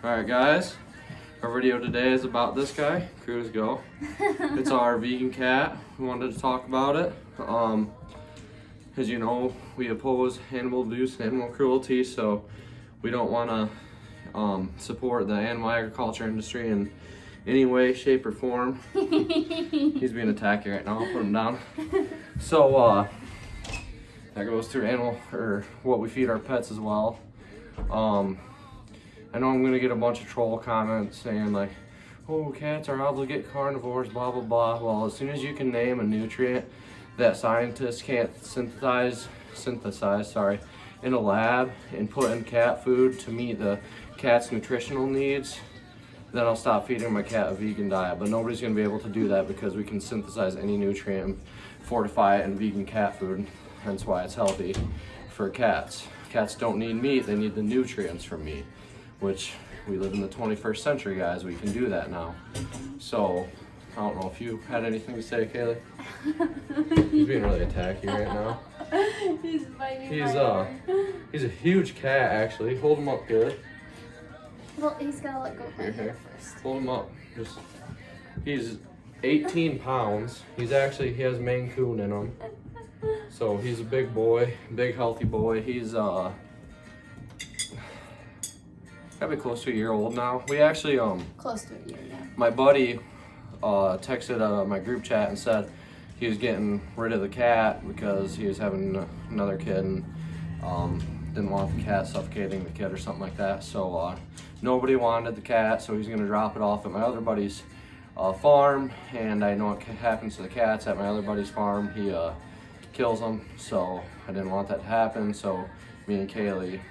Alright guys, our video today is about this guy, Cruz Go. It's our vegan cat. We wanted to talk about it. As you know, we oppose animal abuse and animal cruelty, so we don't want to support the animal agriculture industry in any way, shape, or form. He's being attacked right now, I'll put him down. So that goes through animal, or what we feed our pets as well. I know I'm gonna get a bunch of troll comments saying like, oh, cats are obligate carnivores, blah, blah, blah. Well, as soon as you can name a nutrient that scientists can't synthesize, in a lab and put in cat food to meet the cat's nutritional needs, then I'll stop feeding my cat a vegan diet. But nobody's gonna be able to do that because we can synthesize any nutrient and fortify it in vegan cat food. Hence why it's healthy for cats. Cats don't need meat, they need the nutrients from meat, which we live in the 21st century, guys. We can do that now. So, I don't know if you had anything to say, Kaylee? He's being really attacky right now. He's biting my ear. He's a huge cat, actually. Hold him up good. Well, he's gotta let go of my hair first. Hold him up. He's 18 pounds. He has Maine Coon in him. So he's a big boy, big healthy boy. He's gotta be close to a year old now. We actually Close to a year, yeah. my buddy texted my group chat and said he was getting rid of the cat because he was having another kid and didn't want the cat suffocating the kid or something like that. So nobody wanted the cat, so he's gonna drop it off at my other buddy's farm. And I know what happens to the cats at my other buddy's farm. He kills them, so I didn't want that to happen. So me and Kaylee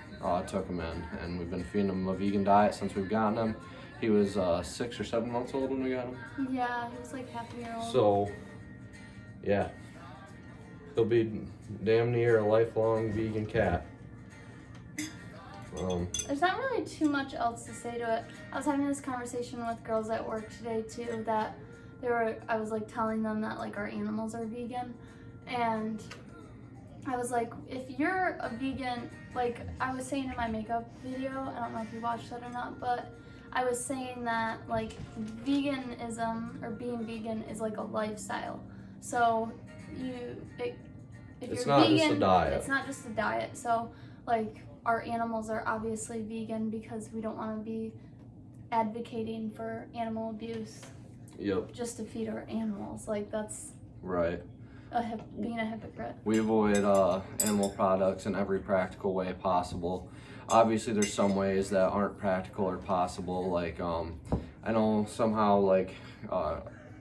took him in, and we've been feeding him a vegan diet since we've gotten him. He was 6 or 7 months old when we got him. Yeah, he was like half a year old. So, yeah, he'll be damn near a lifelong vegan cat. There's not really too much else to say to it. I was having this conversation with girls at work today too, that I was like telling them that like our animals are vegan, and I was like, if you're a vegan, like I was saying in my makeup video, I don't know if you watched that or not, but I was saying that like veganism or being vegan is like a lifestyle. So if It's you're not vegan, just a diet. it's not just a diet. So like our animals are obviously vegan because we don't want to be advocating for animal abuse. Yep. Just to feed our animals. Like that's Right. being a hypocrite. We avoid animal products in every practical way possible. Obviously, there's some ways that aren't practical or possible. Like I know somehow like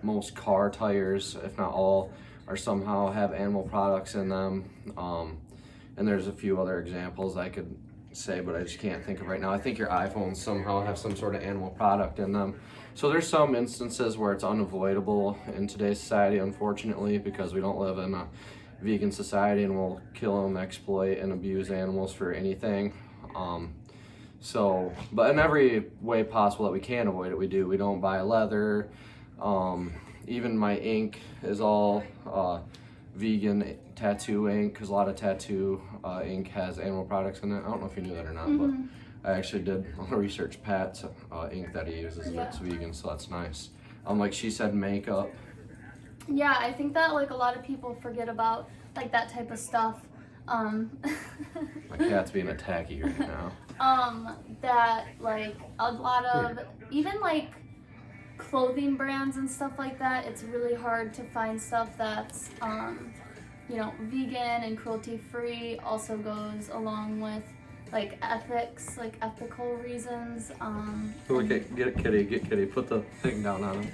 most car tires, if not all, are somehow have animal products in them. And there's a few other examples I could say, but I just can't think of right now. I think your iPhones somehow have some sort of animal product in them. So there's some instances where it's unavoidable in today's society, unfortunately, because we don't live in a vegan society and we'll kill them, exploit, and abuse animals for anything. But in every way possible that we can avoid it, we do. We don't buy leather. Even my ink is all vegan tattoo ink, because a lot of tattoo ink has animal products in it. I don't know if you knew that or not, but I actually did research Pat's ink that he uses, and it's vegan, so that's nice. Like she said, makeup. Yeah, I think that like a lot of people forget about like that type of stuff. My cat's being attacky right now. That like a lot of even like clothing brands and stuff like that, it's really hard to find stuff that's vegan and cruelty free. Also goes along with like ethics, like ethical reasons. Okay, get Kitty, put the thing down on him.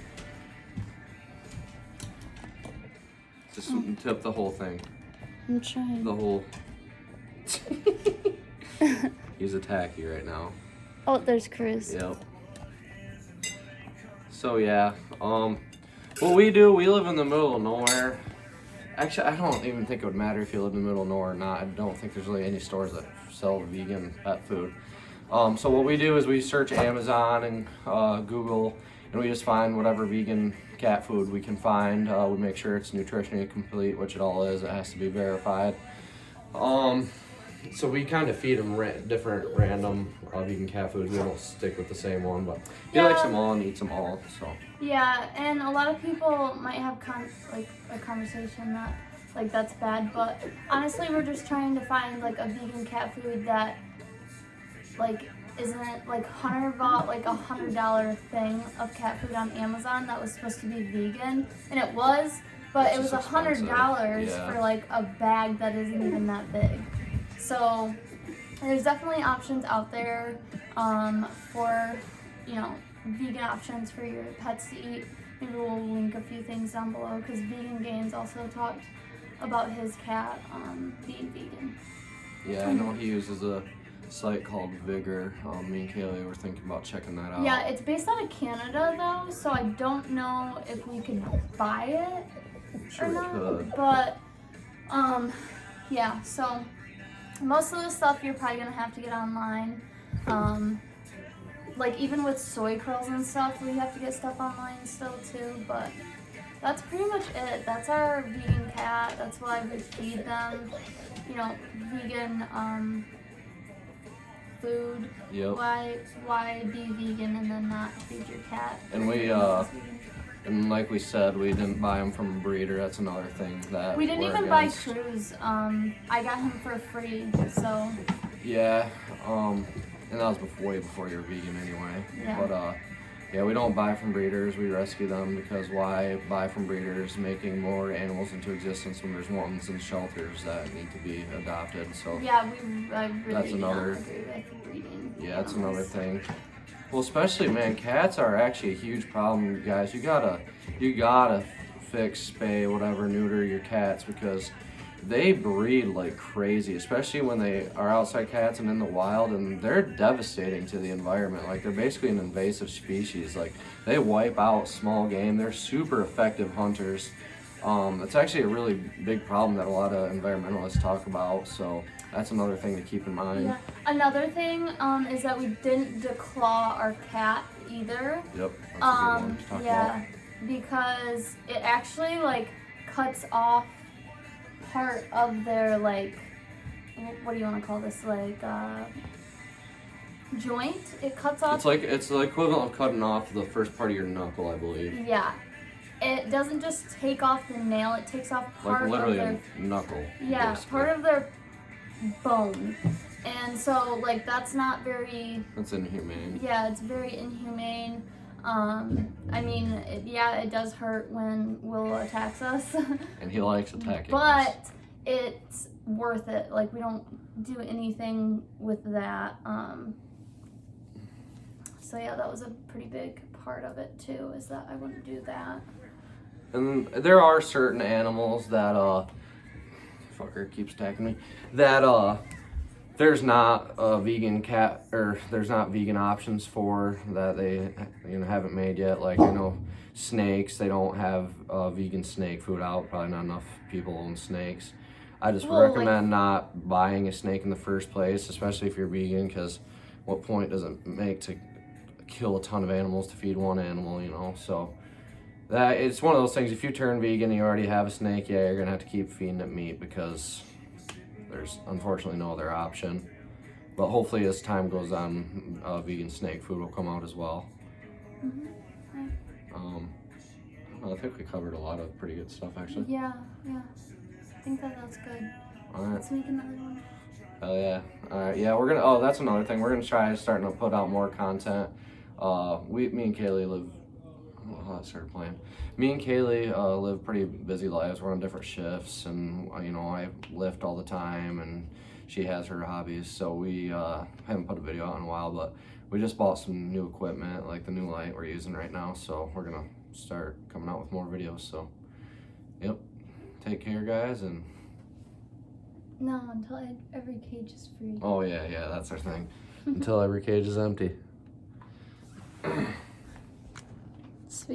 Just tip the whole thing. I'm trying. The whole. He's attacky right now. Oh, there's Cruz. Yep. So yeah, what we do, we live in the middle of nowhere. Actually, I don't even think it would matter if you live in the middle of nowhere or not. I don't think there's really any stores that sell vegan pet food. So what we do is we search Amazon and Google, and we just find whatever vegan cat food we can find. We make sure it's nutritionally complete, which it all is. It has to be verified. So we kind of feed them different random vegan cat foods. We don't stick with the same one, but he likes them all and eats them all. So yeah, and a lot of people might have like a conversation that like that's bad, but honestly, we're just trying to find like a vegan cat food that like isn't like Hunter bought like $100 thing of cat food on Amazon that was supposed to be vegan, and it was, but it was $100 for like a bag that isn't even that big. So there's definitely options out there for, you know, vegan options for your pets to eat. Maybe we'll link a few things down below because Vegan Gains also talked about his cat being vegan. Yeah, I know he uses a site called Vigor. Me and Kaylee were thinking about checking that out. Yeah, it's based out of Canada though, so I don't know if we could buy it Sure or we not. could. But yeah, so most of the stuff you're probably gonna have to get online. Like even with soy curls and stuff, we have to get stuff online still too. But that's pretty much it. That's our vegan cat. That's why we feed them, you know, vegan food. Yep. Why be vegan and then not feed your cat? And and like we said, we didn't buy him from a breeder. That's another thing that We didn't we're even buy against. Cruz. I got him for free, so Yeah, and that was way before you were vegan anyway. Yeah. But yeah, we don't buy from breeders. We rescue them because why buy from breeders, making more animals into existence when there's ones in shelters that need to be adopted. So yeah, I really That's don't another- agree with breeding. yeah, that's another thing. Well, especially man, cats are actually a huge problem, you guys. You gotta fix, spay, whatever, neuter your cats because they breed like crazy, especially when they are outside cats and in the wild, and they're devastating to the environment. Like they're basically an invasive species. Like they wipe out small game. They're super effective hunters. It's actually a really big problem that a lot of environmentalists talk about. So that's another thing to keep in mind. Yeah. Another thing is that we didn't declaw our cat either. Yep. That's a good one to talk Yeah, because it actually like cuts off part of their like, what do you want to call this, like joint. It cuts off. It's the equivalent of cutting off the first part of your knuckle, I believe. Yeah, it doesn't just take off the nail. It takes off part Like literally of their a knuckle. yeah, basically. part of their bone. And so like that's not very, That's inhumane. yeah, it's very inhumane. I mean, it does hurt when Will attacks us, And he likes attacking us. but it's worth it. Like we don't do anything with that. So yeah, that was a pretty big part of it too, is that I wouldn't do that. And there are certain animals that fucker keeps attacking me. That there's not a vegan cat, or there's not vegan options for that they haven't made yet. Like I know snakes, they don't have vegan snake food out. Probably not enough people own snakes. I just Well, recommend not buying a snake in the first place, especially if you're vegan, because what point does it make to kill a ton of animals to feed one animal, you know? So that it's one of those things. If you turn vegan and you already have a snake, yeah, you're gonna have to keep feeding it meat because there's unfortunately no other option. But hopefully as time goes on, vegan snake food will come out as well. I think we covered a lot of pretty good stuff actually. Yeah. I think that's good. Alright. Let's make another one. Hell yeah. Alright, yeah, we're gonna that's another thing. We're gonna try starting to put out more content. Me and Kaylee live I started playing. Me and Kaylee live pretty busy lives. We're on different shifts, and I lift all the time, and she has her hobbies. So we haven't put a video out in a while, but we just bought some new equipment, like the new light we're using right now. So we're gonna start coming out with more videos. So, yep. Take care, guys, and No, until every cage is free. oh yeah, that's our thing. Until every cage is empty.